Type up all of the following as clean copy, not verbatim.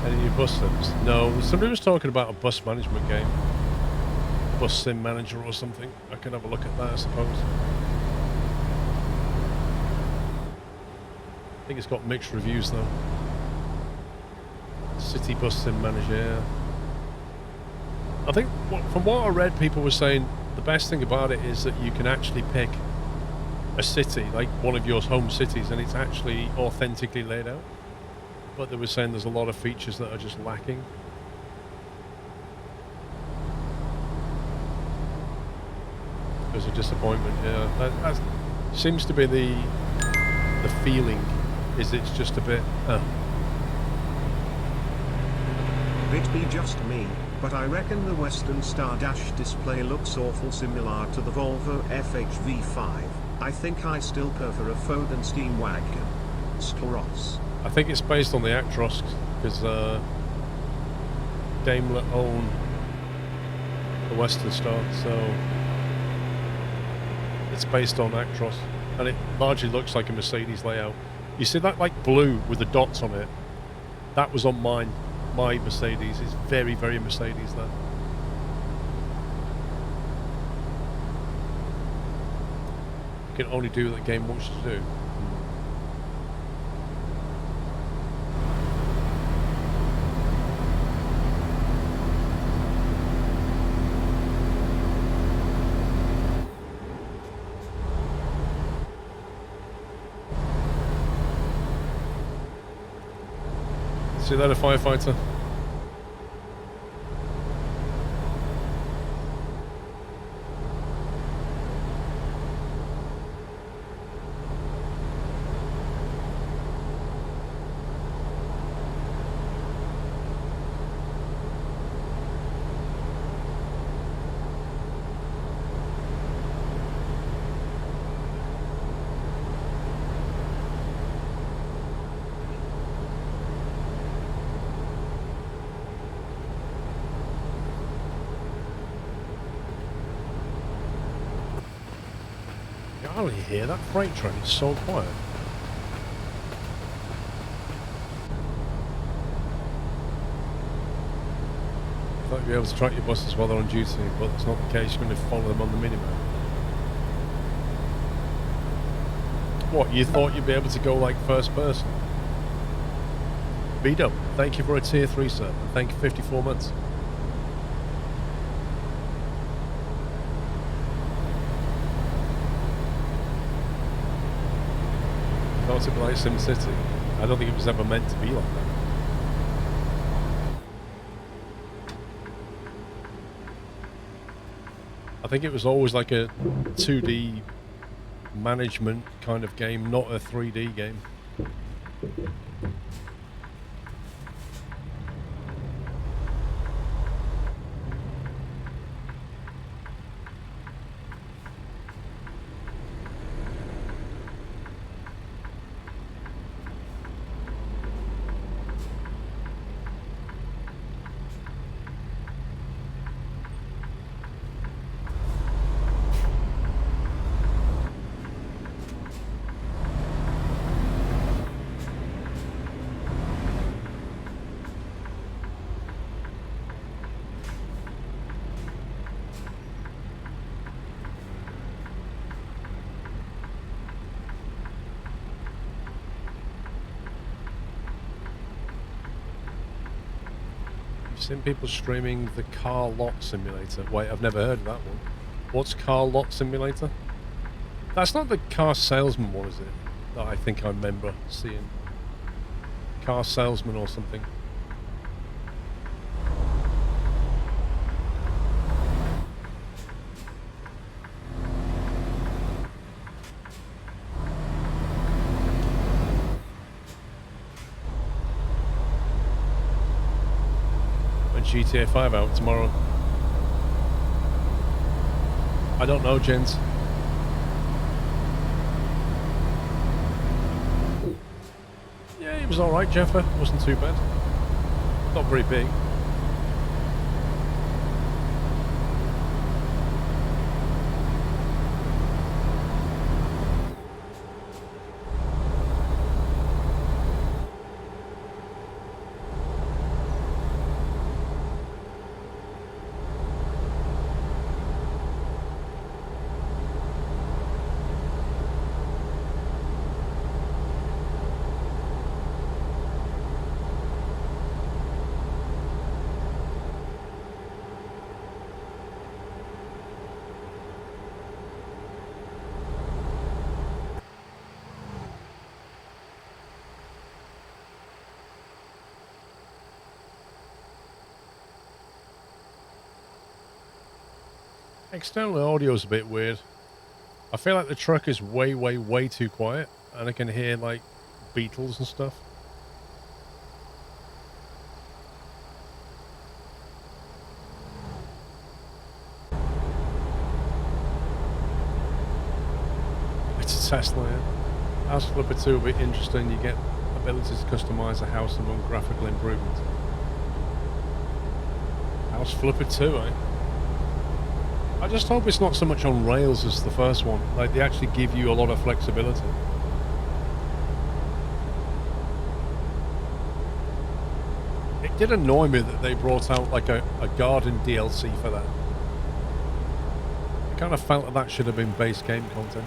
Any new bus sims? No, somebody was talking about a bus management game. Bus sim manager or something. I can have a look at that, I suppose. I think it's got mixed reviews though. City bus sim manager, yeah. I think from what I read, people were saying the best thing about it is that you can actually pick a city, like one of your home cities, and it's actually authentically laid out. But they were saying there's a lot of features that are just lacking. There's a disappointment, yeah. That seems to be the feeling, is it's just a bit... It be just me, but I reckon the Western Star dash display looks awful similar to the Volvo FHV5. I think I still prefer a Foden steam wagon. Scleros. I think it's based on the Actros, because Daimler own the Western Star, so it's based on Actros, and it largely looks like a Mercedes layout. You see that like blue with the dots on it? That was on mine. My Mercedes is very, very Mercedes there. You can only do what the game wants you to do. See that, a firefighter? I don't hear that freight train, it's so quiet. I thought you'd be able to track your buses while they're on duty, but that's not the case. You're going to follow them on the minimap. What, you thought you'd be able to go like first person? B-Dub, thank you for a tier 3 sir, and thank you 54 months. Thought it'd be like SimCity. I don't think it was ever meant to be like that. I think it was always like a 2D management kind of game, not a 3D game. Seen people streaming the car lot simulator. Wait, I've never heard of that one. What's car lot simulator? That's not the car salesman one, is it? That I think I remember seeing. Car salesman or something. GTA 5 out tomorrow. I don't know, gents. Yeah, it was alright, Jeffer. It wasn't too bad. Not very big. External audio is a bit weird. I feel like the truck is way, way, way too quiet, and I can hear like beetles and stuff. It's a Tesla, yeah. House Flipper 2 will be interesting. You get ability to customize a house among graphical improvements. House Flipper 2, eh? I just hope it's not so much on rails as the first one. Like, they actually give you a lot of flexibility. It did annoy me that they brought out, like, a garden DLC for that. I kind of felt that should have been base game content.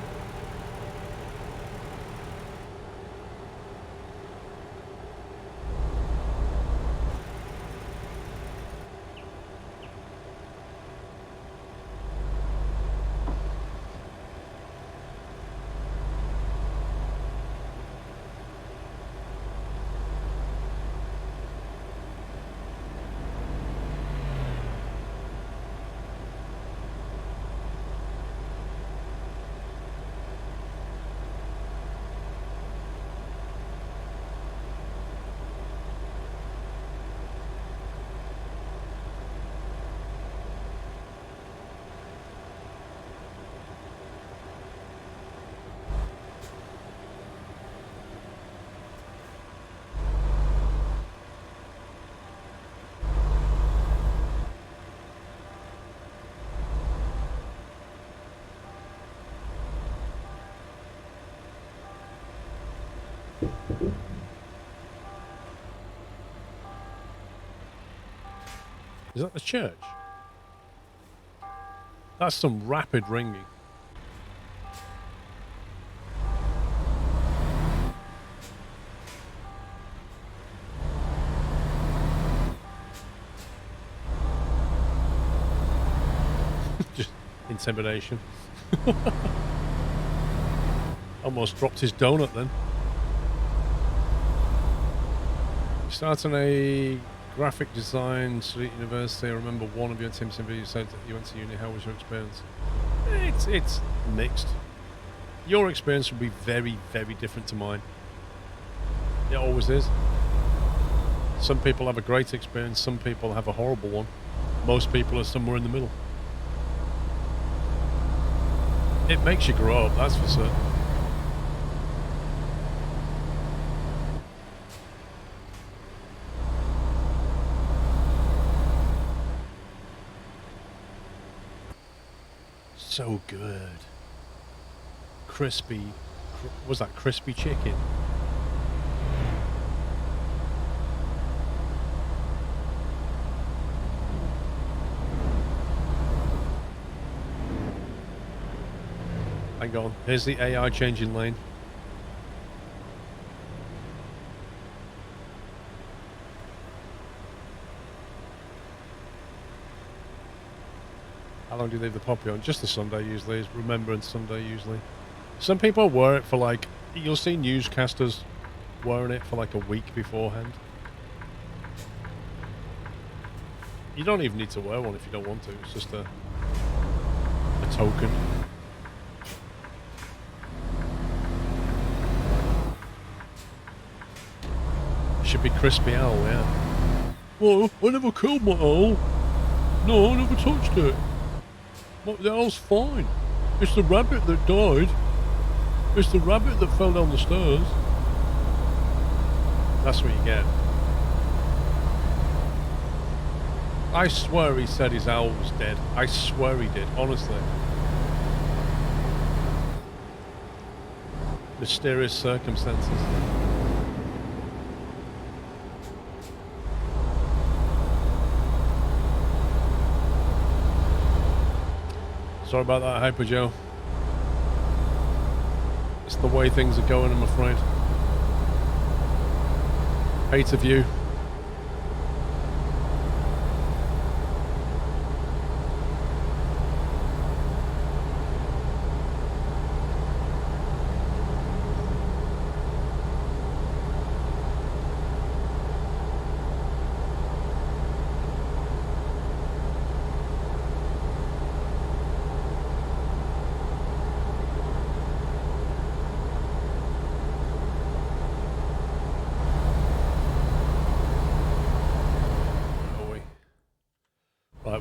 Is that the church? That's some rapid ringing. Just intimidation. Almost dropped his donut then. Starting a graphic design at university. I remember one of your Tim Simby said that you went to uni. How was your experience? It's mixed. Your experience will be very, very different to mine. It always is. Some people have a great experience, some people have a horrible one. Most people are somewhere in the middle. It makes you grow up, that's for certain. So good. Crispy. Was that crispy chicken? Hang on. Here's the AI changing lane. How long do you leave the poppy on? Just the Sunday usually. It's Remembrance Sunday usually. Some people wear it for like, you'll see newscasters wearing it for like a week beforehand. You don't even need to wear one if you don't want to. It's just a token. Should be crispy owl, yeah. Well, I never killed my owl. No, I never touched it. The owl's fine. It's the rabbit that died. It's the rabbit that fell down the stairs. That's what you get. I swear he said his owl was dead. I swear he did, honestly. Mysterious circumstances. Sorry about that, Hyper Joe. It's the way things are going, I'm afraid. Hate of you.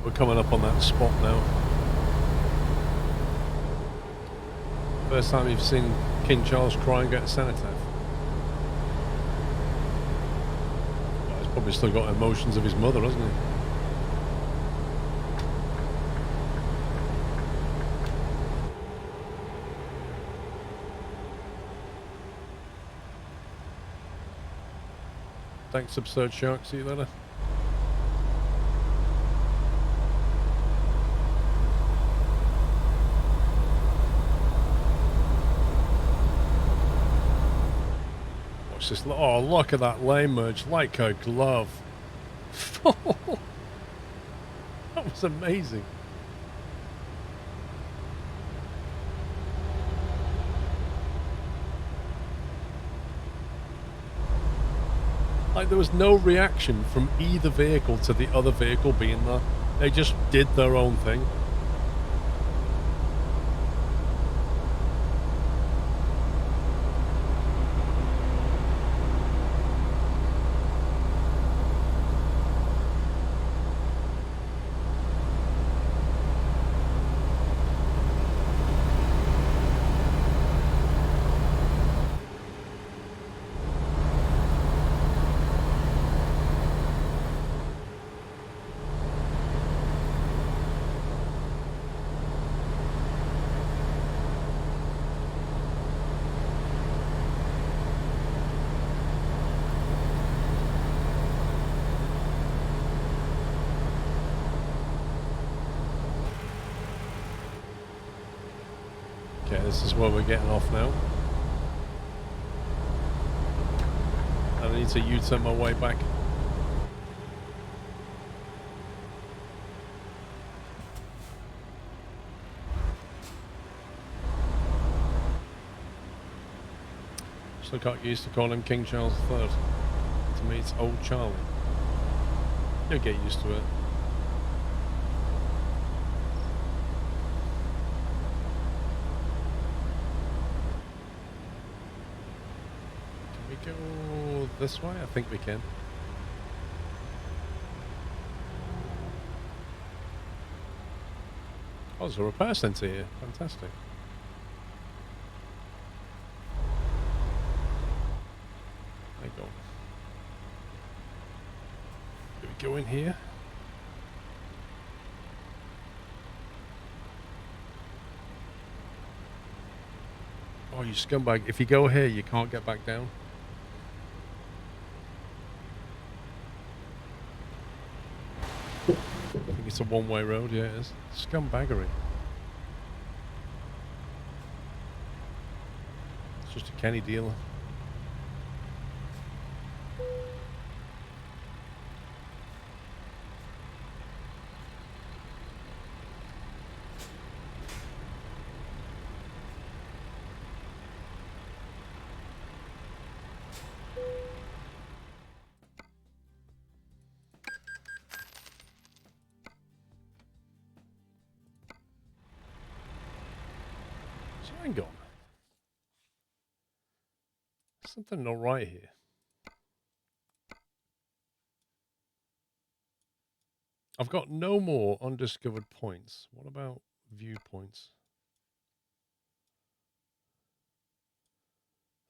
We're coming up on that spot now. First time you've seen King Charles crying at a cenotaph. Well, he's probably still got emotions of his mother, hasn't he? Thanks, Absurd Shark. See you later. Watch this. Oh, look at that lane merge. Like a glove. That was amazing. Like, there was no reaction from either vehicle to the other vehicle being there. They just did their own thing. Okay, this is where we're getting off now. I need to U-turn my way back. Still got used to calling him King Charles III. To me, it's Old Charlie. You'll get used to it. Can we go this way? I think we can. Oh, there's a repair centre here. Fantastic. There you go. Do we go in here? Oh, you scumbag. If you go here, you can't get back down. I think it's a one-way road. Yeah, it is. Scumbaggery. It's just a canny dealer. Hang on. Something not right here. I've got no more undiscovered points. What about viewpoints?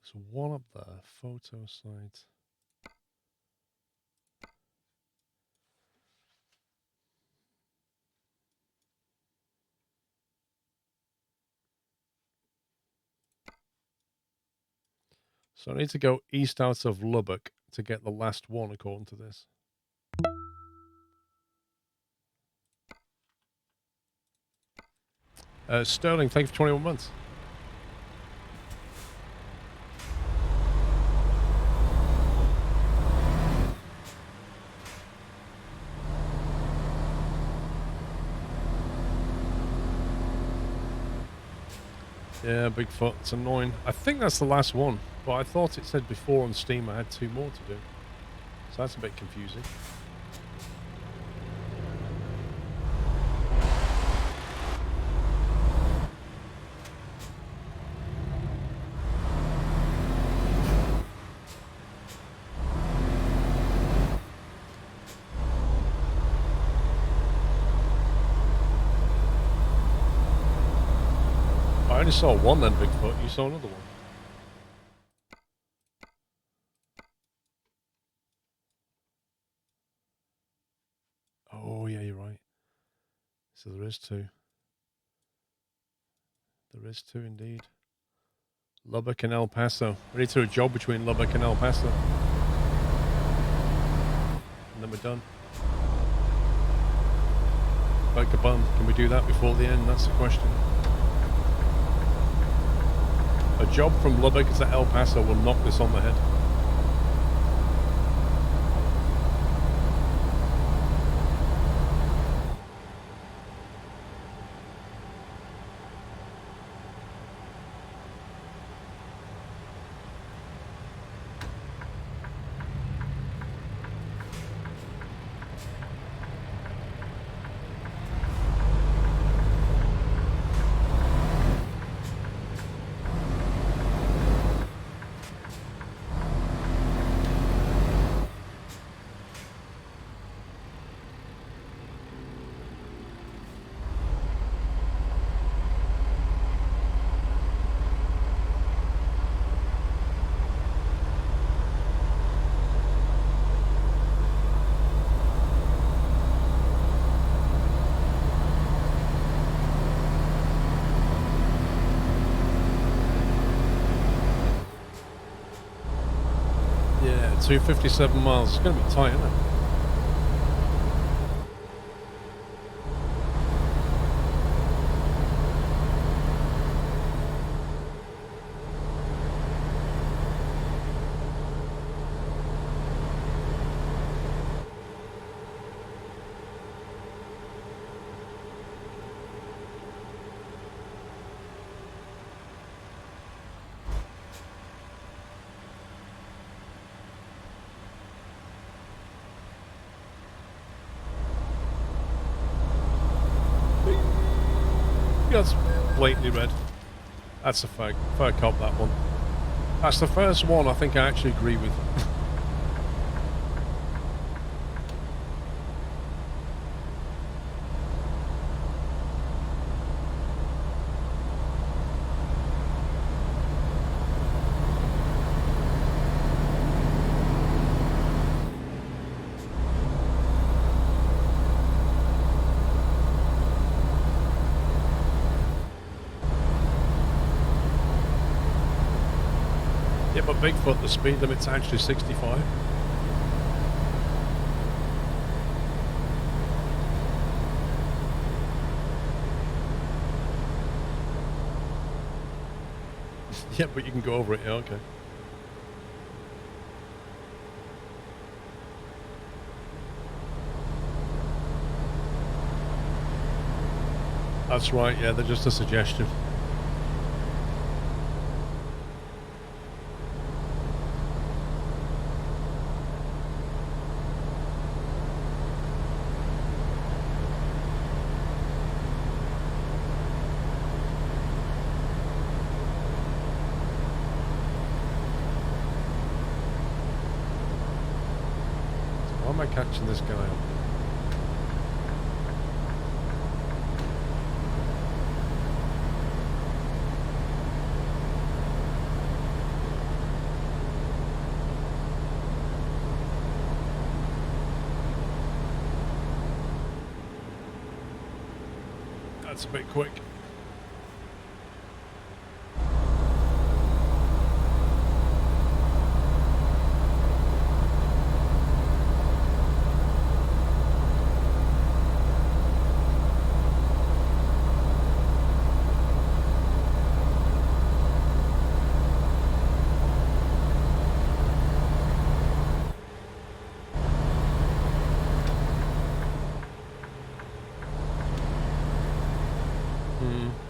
There's one up there. Photo site. So I need to go east out of Lubbock to get the last one, according to this. Sterling, thank you for 21 months. Yeah, Bigfoot, it's annoying. I think that's the last one, but I thought it said before on Steam I had 2 more to do. So that's a bit confusing. only saw one then, Bigfoot. You saw another one. Oh, yeah, you're right. So there is two. There is two indeed. Lubbock and El Paso. Ready to do a job between Lubbock and El Paso. And then we're done. Like a bum. Can we do that before the end? That's the question. A job from Lubbock to El Paso will knock this on the head. Yeah, 257 miles. It's going to be tight, isn't it? That's blatantly red. That's a fair cop, that one. That's the first one I think I actually agree with. Yeah, but Bigfoot, the speed limit's actually 65. Yeah, but you can go over it, yeah, okay. That's right, yeah, they're just a suggestion. Why am I catching this guy up? That's a bit quick.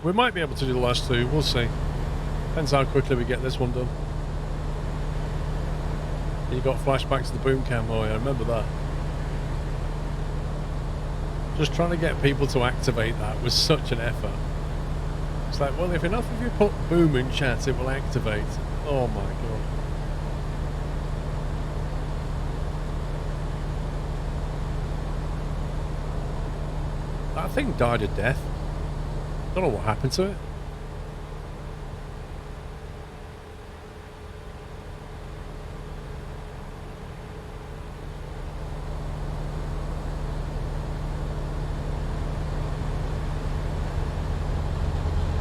We might be able to do the last two, we'll see. Depends how quickly we get this one done. You got flashbacks to the boom cam, oh yeah, I remember that. Just trying to get people to activate that was such an effort. It's like, well, if enough of you put boom in chat, it will activate. Oh my god. That thing died a death. Don't know what happened to it.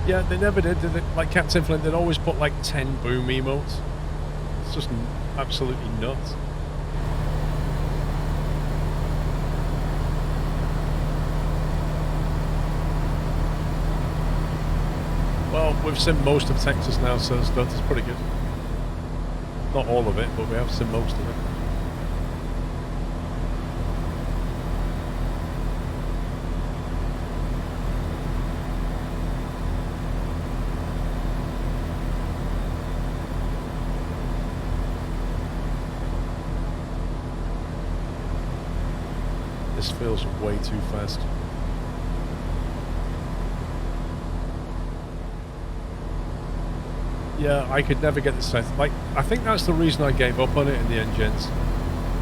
Yeah, they never did it? Like Captain Flint, they'd always put like 10 boom emotes. It's just absolutely nuts. Well, we've seen most of Texas now, so it's pretty good. Not all of it, but we have seen most of it. This feels way too fast. Yeah, I could never get the set. Like, I think that's the reason I gave up on it in the end, gents,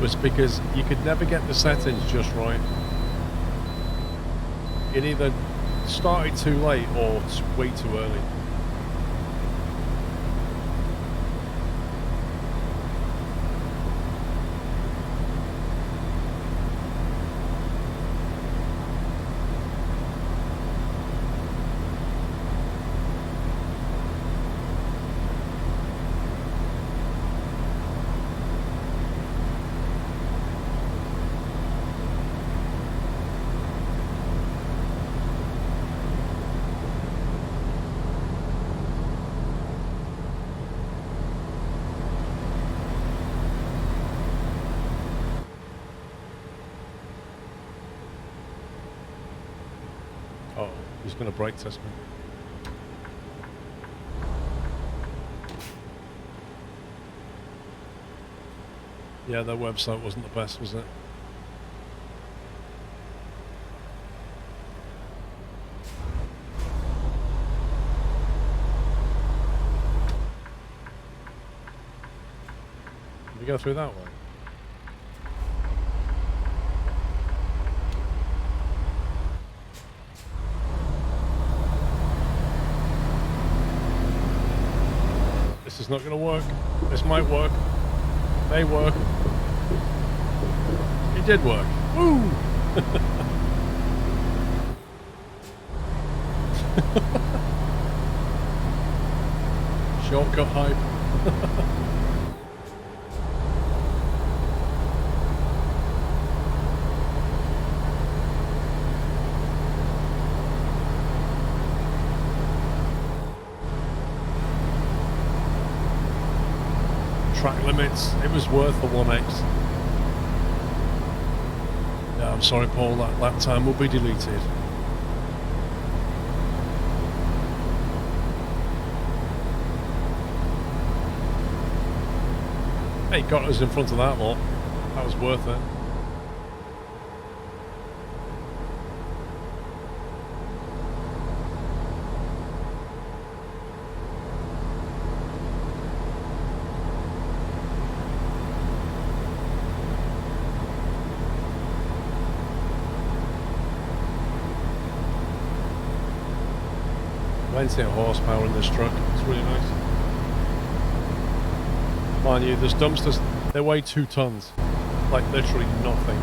was because you could never get the settings just right. It either started too late or way too early. Oh, he's going to brake test me. Yeah, their website wasn't the best, was it? Did we go through that way? This is not going to work. This might work. May work. It did work. Woo! Shortcut hype. Track limits. It was worth the 1x. Yeah, I'm sorry, Paul. That time will be deleted. Hey, got us in front of that lot. That was worth it. Plenty of horsepower in this truck. It's really nice. Mind you, there's dumpsters. They weigh 2 tons. Like literally nothing.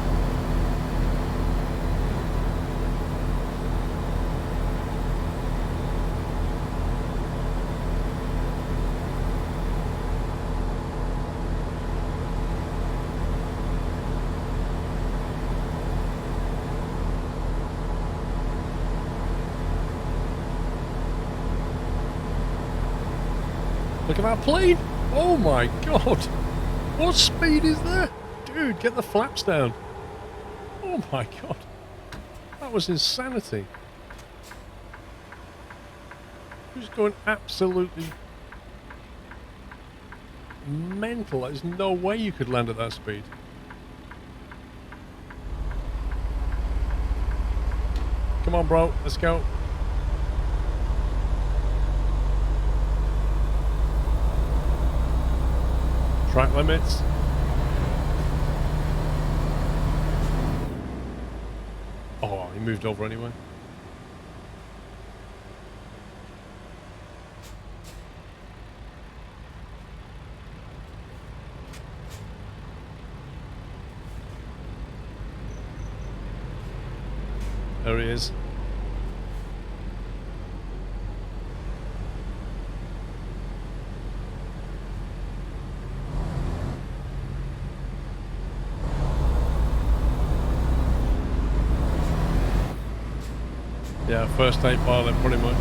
Look at that plane! Oh my god! What speed is that? Dude, get the flaps down! Oh my god! That was insanity! It was going absolutely mental. There's no way you could land at that speed. Come on, bro, let's go. Track limits. Oh, he moved over anyway. There he is. Yeah, first aid pilot, pretty much.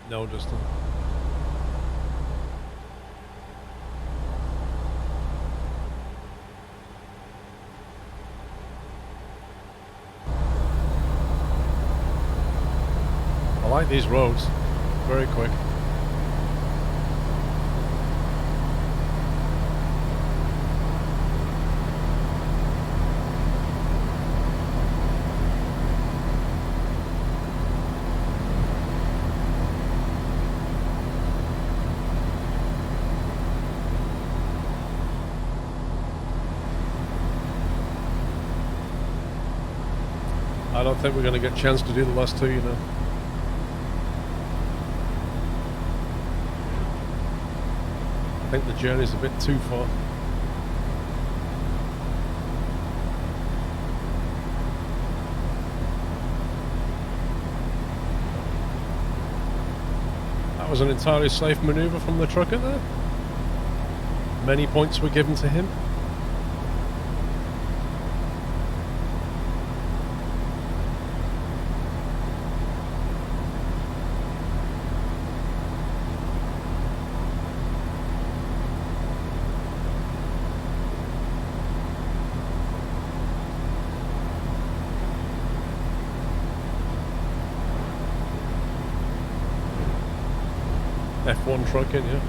No, Dustin. I like these roads. Very quick. I don't think we're going to get a chance to do the last two, you know. I think the journey's a bit too far. That was an entirely safe maneuver from the trucker there. Many points were given to him. F1 trucking, yeah.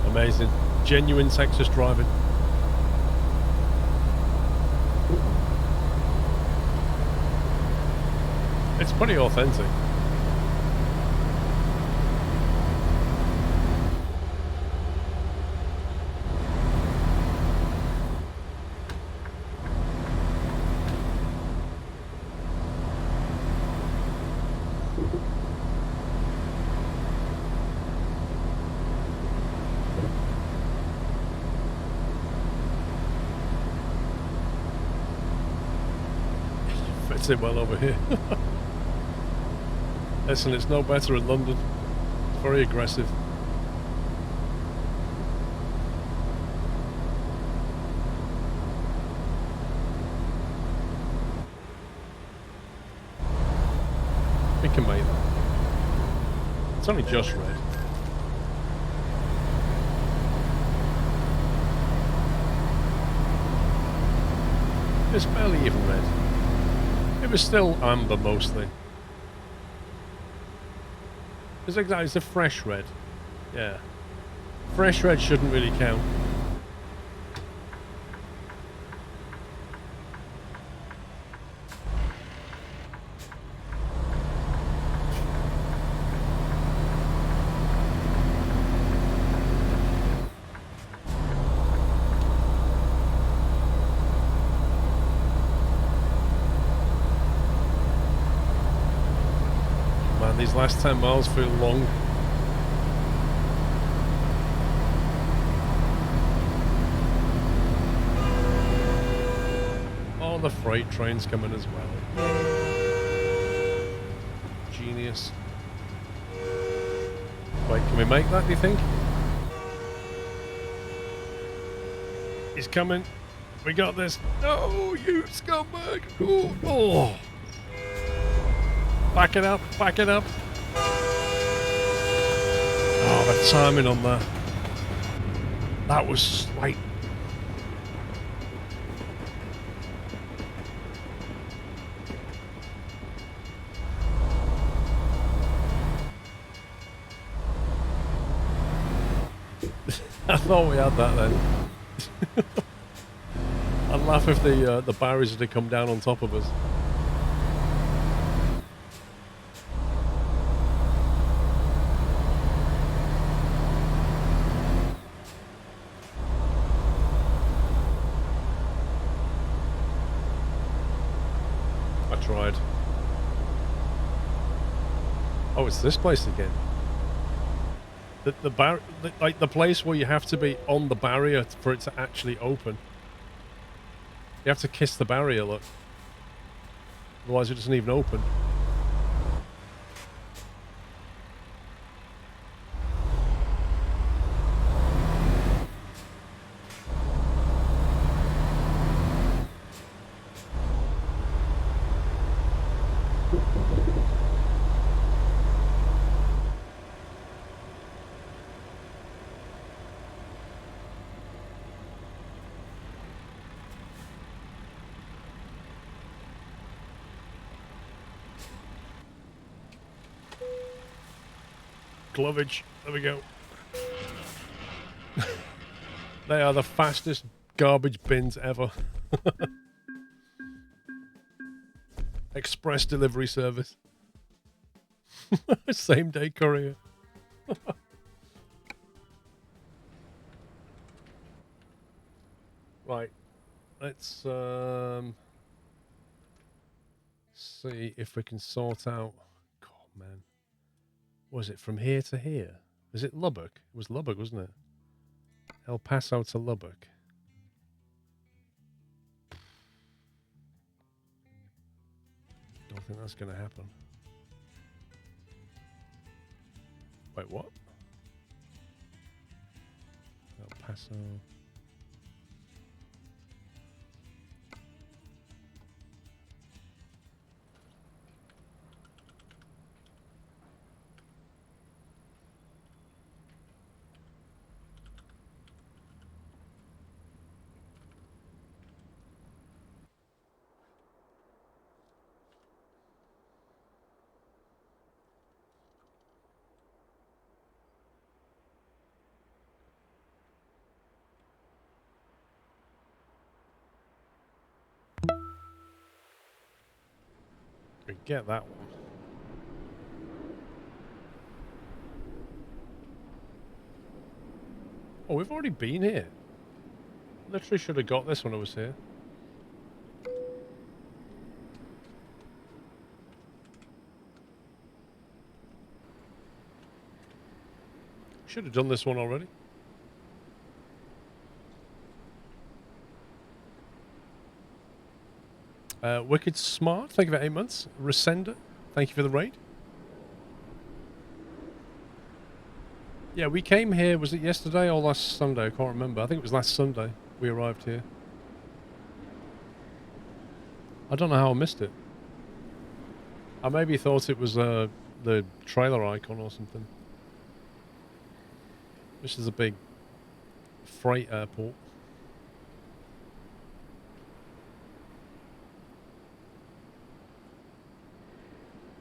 Amazing. Genuine Texas driving. It's pretty authentic. Fits in well over here. Listen, it's no better in London. It's very aggressive. We can make that. It's only just red. It's barely even red. It was still amber mostly. It's exactly, it's a fresh red. Yeah. Fresh red shouldn't really count. Man, these last 10 miles feel long. Oh, the freight train's coming as well. Genius. Wait, can we make that, do you think? He's coming. We got this. No, you scumbag. Oh, oh. Back it up, back it up. Oh, the timing on that. That was slight. I thought we had that then. I'd laugh if the barriers had come down on top of us. I tried. Oh, it's this place again. Like the place where you have to be on the barrier for it to actually open. You have to kiss the barrier, look. Otherwise it doesn't even open. Glovage. There we go. They are the fastest garbage bins ever. Express delivery service. Same day courier. Right. Let's see if we can sort out. God, man. Was it from here to here? Is it Lubbock? It was Lubbock, wasn't it? El Paso to Lubbock. Don't think that's going to happen. Wait, what? El Paso. We get that one. Oh, we've already been here. Literally should have got this when I was here. Should have done this one already. Wicked Smart, thank you for 8 months. Resender, thank you for the raid. Yeah, we came here, was it yesterday or last Sunday? I can't remember. I think it was last Sunday we arrived here. I don't know how I missed it. I maybe thought it was the trailer icon or something. This is a big freight airport.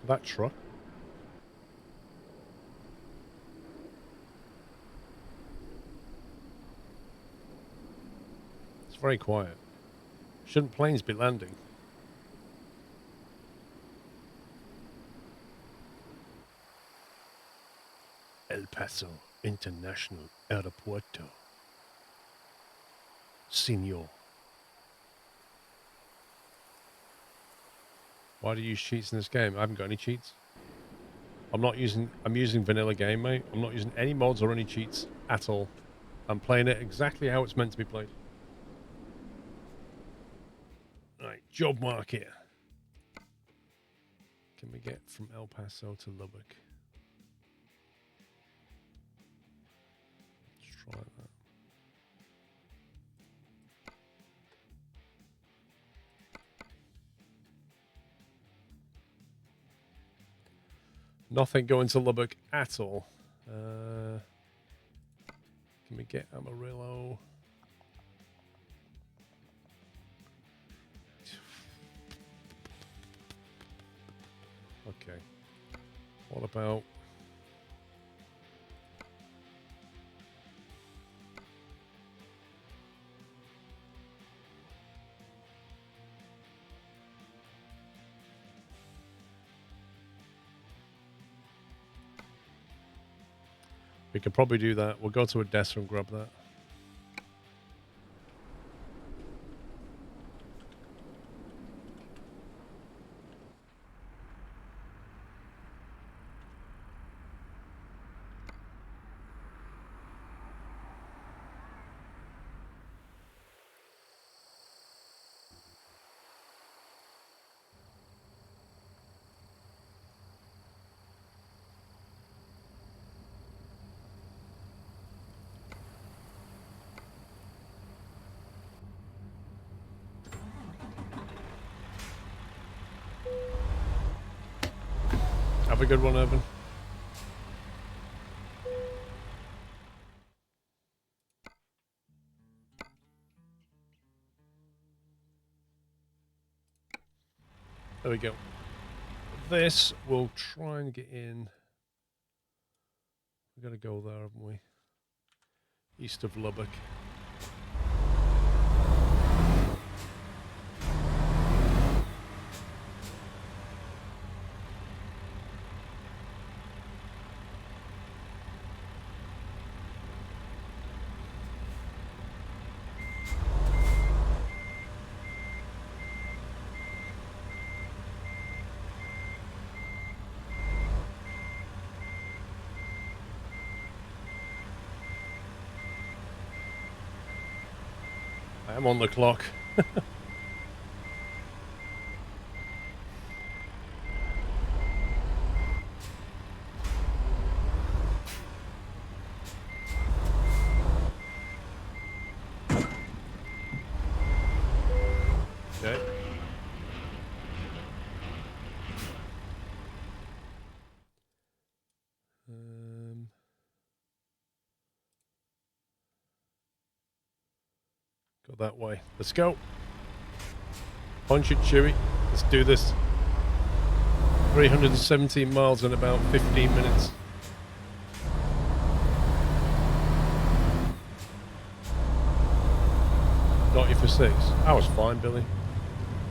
That truck. It's very quiet. Shouldn't planes be landing? El Paso International Aeropuerto. Senor. Why do you use cheats in this game? I haven't got any cheats. I'm using vanilla game, mate. I'm not using any mods or any cheats at all. I'm playing it exactly how it's meant to be played. Right, job market. Can we get from El Paso to Lubbock? Let's try that. Nothing going to Lubbock at all. Can we get Amarillo? Okay. What about... We could probably do that. We'll go to Odessa and grab that. Have a good one, Evan. There we go. This, we'll try and get in. We've got to go there, haven't we? East of Lubbock. I'm on the clock. Okay. Go that way. Let's go. Punch it, Chewy. Let's do this. 317 miles in about 15 minutes. Got you for 6. I was fine, Billy.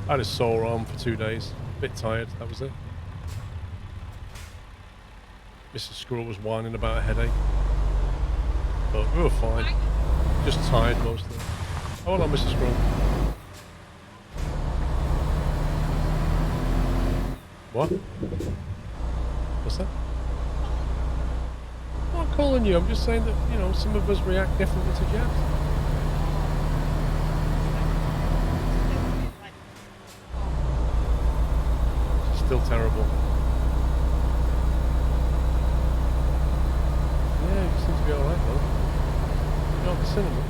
I had a sore arm for 2 days. A bit tired, that was it. Mrs. Squirrel was whining about a headache. But we were fine. Just tired mostly. Hold on, Mrs. Squirrel. What? What's that? I'm not calling you, I'm just saying that, you know, some of us react differently to jabs. It's still terrible. Yeah, you seem to be alright though. You're not at the cinema.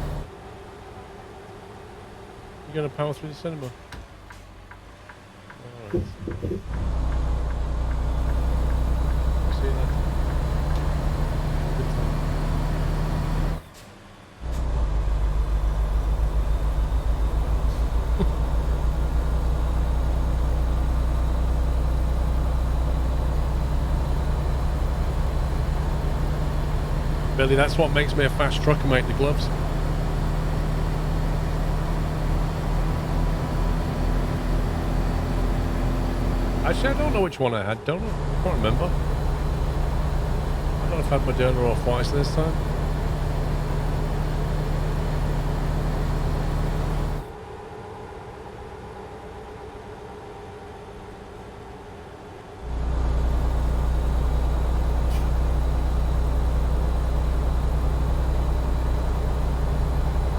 You're going to power through the cinema. Alright. See you later. Good time. Billy, that's what makes me a fast trucker, mate, the gloves. Actually, I don't know which one I had, don't I? I can't remember. I don't know if I had Moderna or Pfizer this time.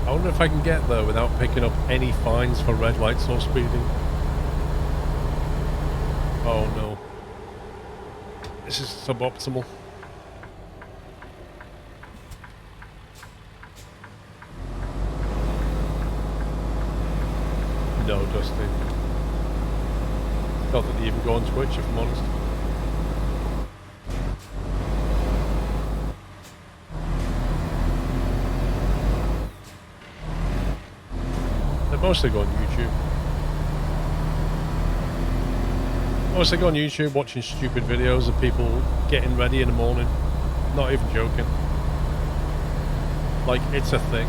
I wonder if I can get there without picking up any fines for red lights or speeding. Oh no. This is suboptimal. No, Dusty. Not that they even go on Twitch, if I'm honest. They mostly go on YouTube. Mostly go on YouTube watching stupid videos of people getting ready in the morning. Not even joking. Like, it's a thing.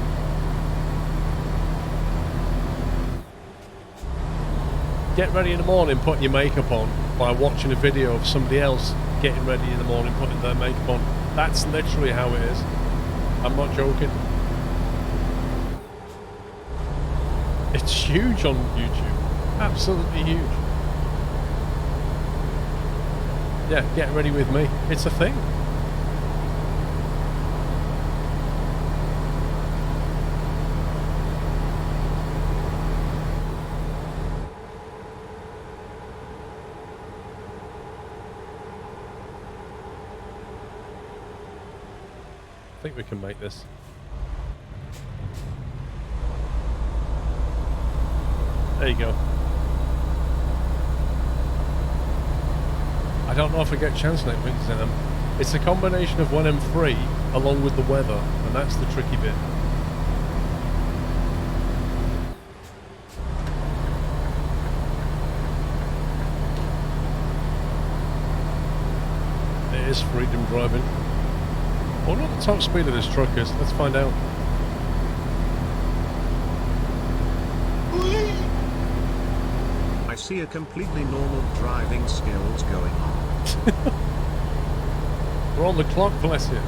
Get ready in the morning putting your makeup on by watching a video of somebody else getting ready in the morning putting their makeup on. That's literally how it is. I'm not joking. It's huge on YouTube. Absolutely huge. Yeah, get ready with me. It's a thing. I think we can make this. There you go. I don't know if I get a chance next week, Sam. It's a combination of when I'm free along with the weather, and that's the tricky bit. It is freedom driving. I wonder what the top speed of this truck is. Let's find out. I see a completely normal driving skills going on. We're on the clock, bless you.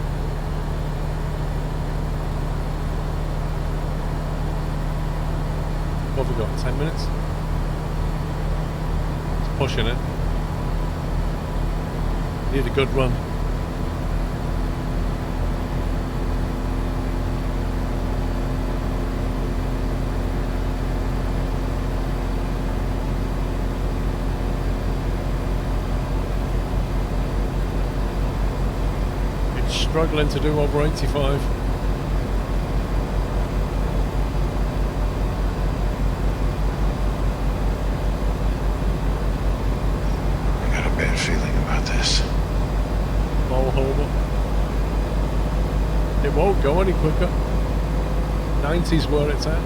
What have we got? 10 minutes? It's pushing it. Need a good run. Struggling to do over 85. I got a bad feeling about this. I'll hold up. It won't go any quicker. 90's where it's at.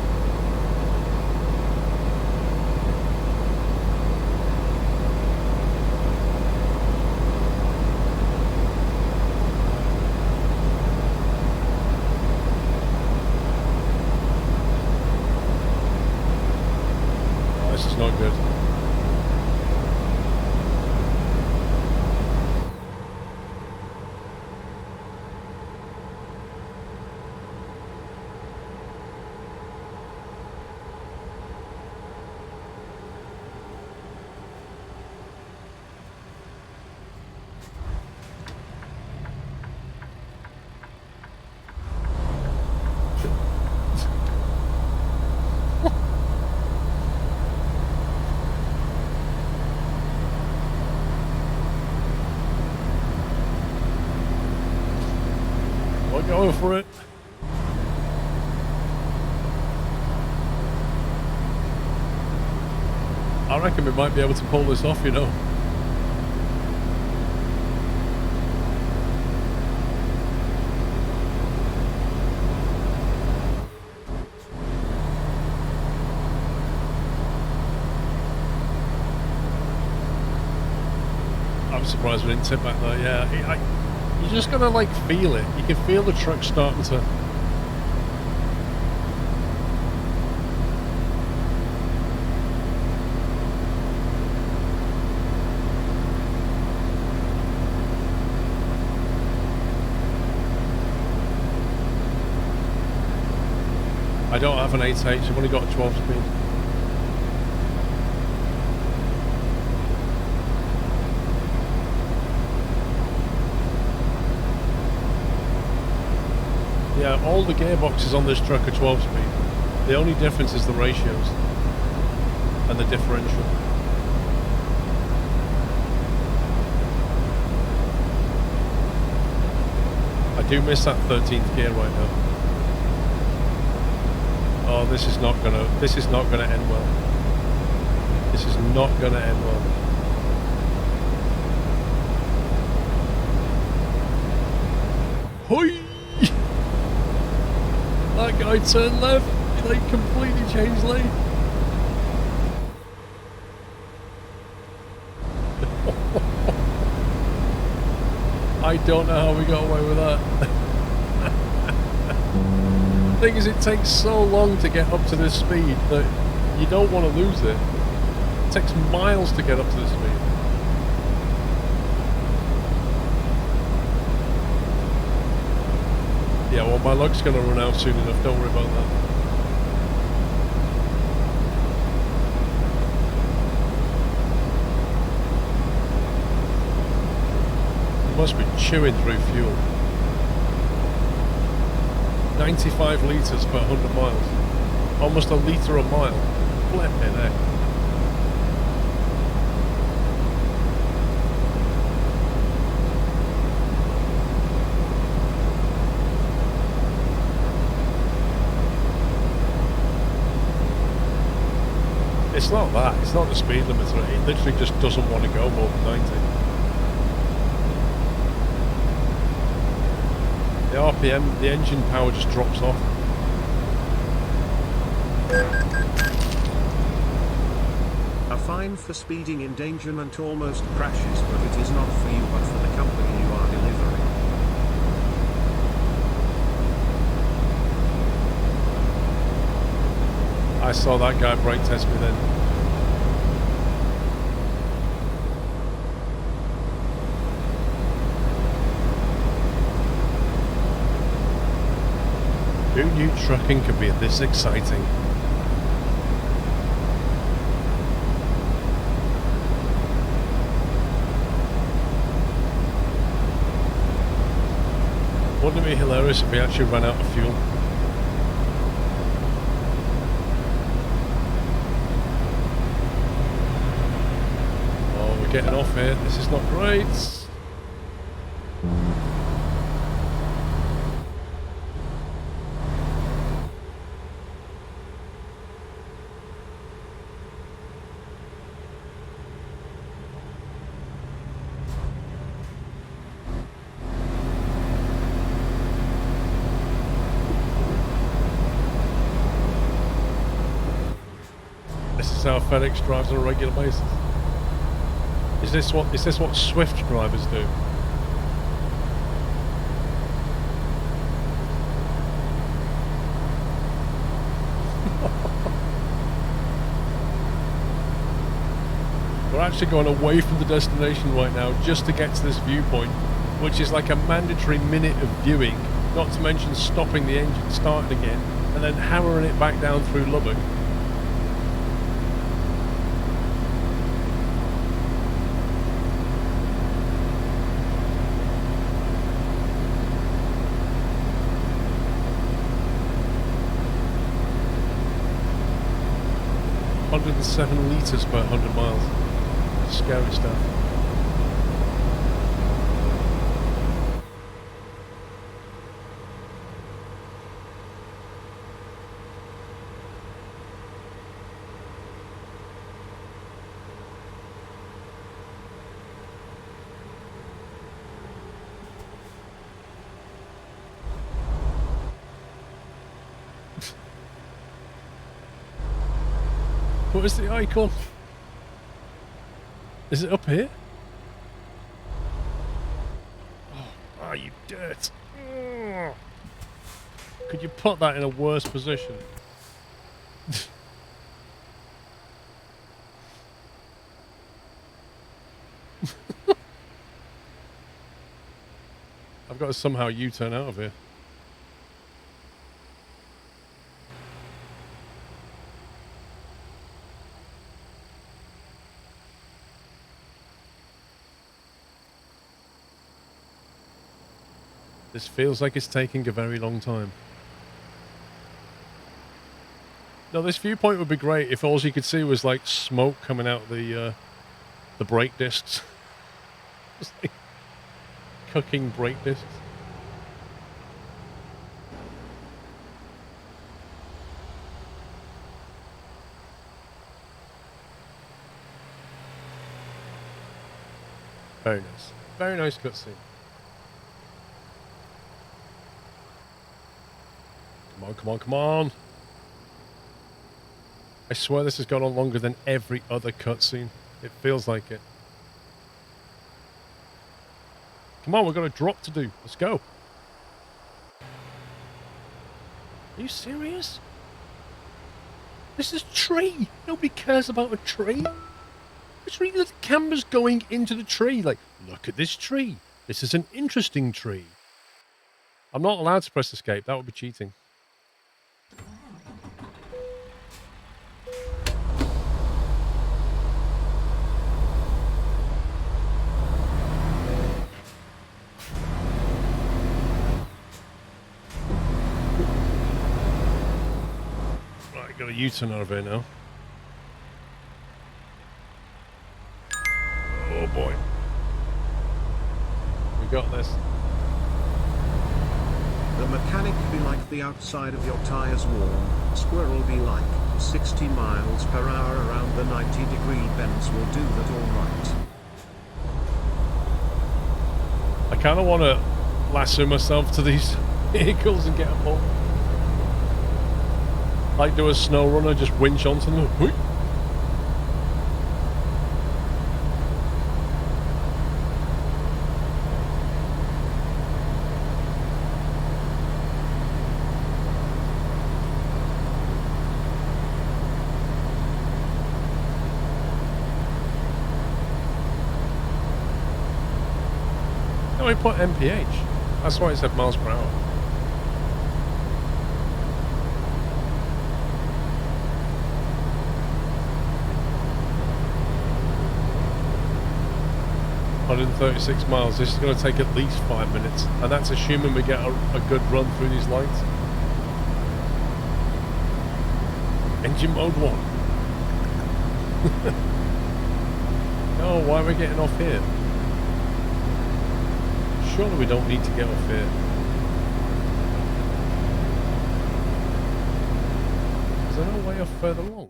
Not good. Going for it. I reckon we might be able to pull this off, you know. I'm surprised we didn't tip back there, yeah. You're just gonna like feel it. You can feel the truck starting to. I don't have an 8H, I've only got a 12 speed. Yeah, all the gearboxes on this truck are 12 speed. The only difference is the ratios and the differential. I do miss that 13th gear right now. Oh, this is not gonna end well. This is not gonna end well. Hoi! That guy turned left, he like completely changed lane. I don't know how we got away with that. The thing is, it takes so long to get up to this speed that you don't want to lose it. It takes miles to get up to this speed. Yeah, well, my luck's going to run out soon enough. Don't worry about that. Must be chewing through fuel. 95 litres per 100 miles. Almost a litre a mile. Flipping heck. It's not that. It's not the speed limiter. It literally just doesn't want to go more than 90. The RPM, the engine power just drops off. A fine for speeding endangerment almost crashes, but it is not for you but for the company you are delivering. I saw that guy brake test me then. Who knew trucking could be this exciting? Wouldn't it be hilarious if we actually ran out of fuel? Oh, we're getting off here. This is not great. How FedEx drives on a regular basis. Is this what Swift drivers do? We're actually going away from the destination right now just to get to this viewpoint, which is like a mandatory minute of viewing, not to mention stopping the engine, starting again, and then hammering it back down through Lubbock. .7 litres per 100 miles. Scary stuff. What is the icon? Is it up here? Oh, you dirt. Could you put that in a worse position? I've got to somehow U-turn out of here. This feels like it's taking a very long time. No, this viewpoint would be great if all you could see was like smoke coming out the brake discs. Just like cooking brake discs. Very nice. Very nice cutscene. Come on, come on, come on. I swear this has gone on longer than every other cutscene. It feels like it. Come on, we've got a drop to do. Let's go. Are you serious? This is a tree. Nobody cares about a tree. Literally, the camera's going into the tree. Like, look at this tree. This is an interesting tree. I'm not allowed to press escape. That would be cheating. Right, got a U-turn out of here now. Oh boy. We got this. The mechanic be like the outside of your tires warm, squirrel be like 60 miles per hour around the 90-degree bends will do that all right. I kind of want to lasso myself to these vehicles and get them all. Like do a snow runner, just winch onto them. Whoosh. No, we put MPH. That's why it said miles per hour. ...136 miles. This is going to take at least 5 minutes. And that's assuming we get a good run through these lights. Engine mode 1. Oh, why are we getting off here? Surely we don't need to get off here. Is there no way off further along?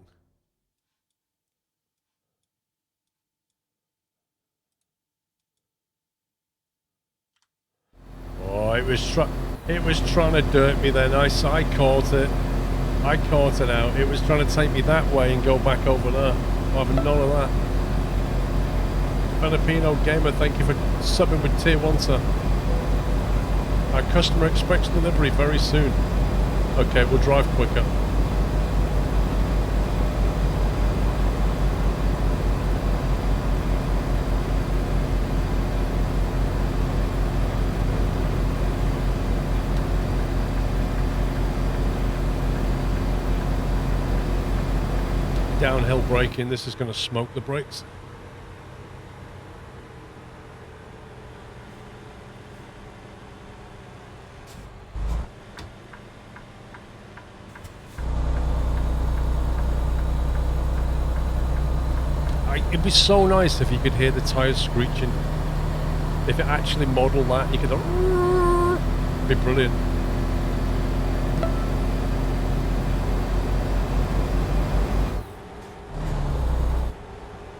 Oh, it was trying to dirt me then. I caught it. I caught it out. It was trying to take me that way and go back over there. I have none of that. Filipino Gamer, thank you for subbing with tier 1, sir. Our customer expects delivery very soon. Okay, we'll drive quicker. Downhill braking, this is going to smoke the brakes. It'd be so nice if you could hear the tyres screeching. If it actually modelled that, you could... It'd be brilliant.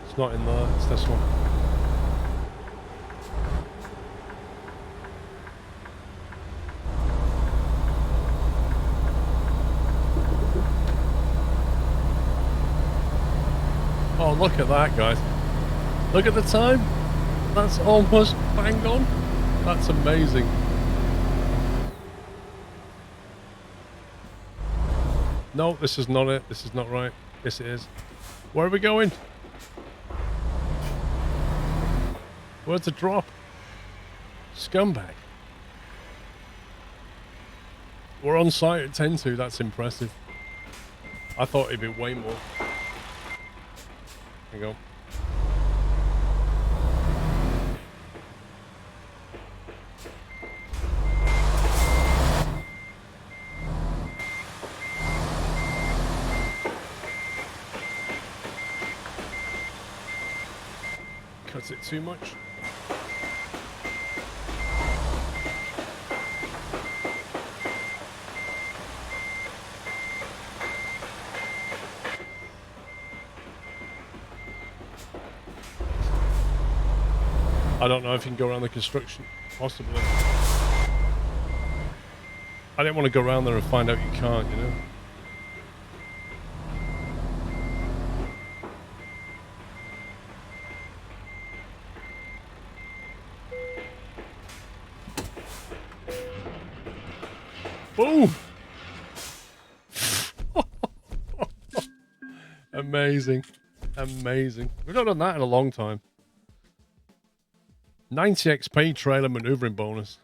It's not in there, it's this one. Oh, look at that, guys. Look at the time. That's almost bang on. That's amazing. No, this is not it. This is not right. Yes, it is. Where are we going? Where's the drop? Scumbag. We're on site at 10-2. That's impressive. I thought it'd be way more. There you go. Cuts it too much. I don't know if you can go around the construction. Possibly. I didn't want to go around there and find out you can't, you know? Boom! Amazing. Amazing. We've not done that in a long time. 90 XP trailer maneuvering bonus.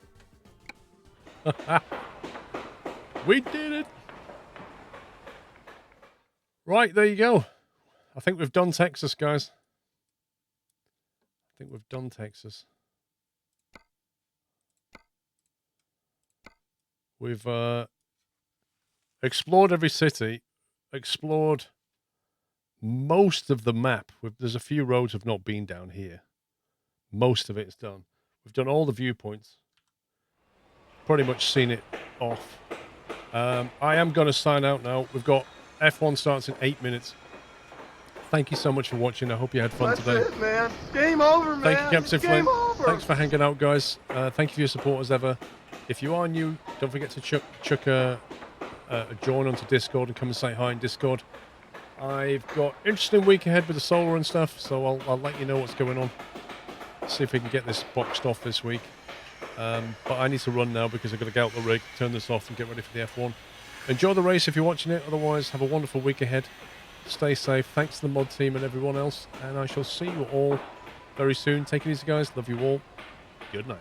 We did it. Right, there you go. I think we've done Texas, guys. I think we've done Texas. We've explored every city, explored most of the map. There's a few roads we've not been down here. Most of it's done. We've done all the viewpoints. Pretty much seen it off. I am going to sign out now. We've got F1 starts in 8 minutes. Thank you so much for watching. I hope you had fun today. That's it, man. Game over, man. Thank you, Captain Flint. Over. Thanks for hanging out, guys. Thank you for your support as ever. If you are new, don't forget to chuck a join onto Discord and come and say hi in Discord. I've got an interesting week ahead with the solar and stuff, so I'll let you know what's going on. See if we can get this boxed off this week. But I need to run now because I've got to get out the rig, turn this off and get ready for the F1. Enjoy the race if you're watching it. Otherwise, have a wonderful week ahead. Stay safe. Thanks to the mod team and everyone else. And I shall see you all very soon. Take it easy, guys. Love you all. Good night.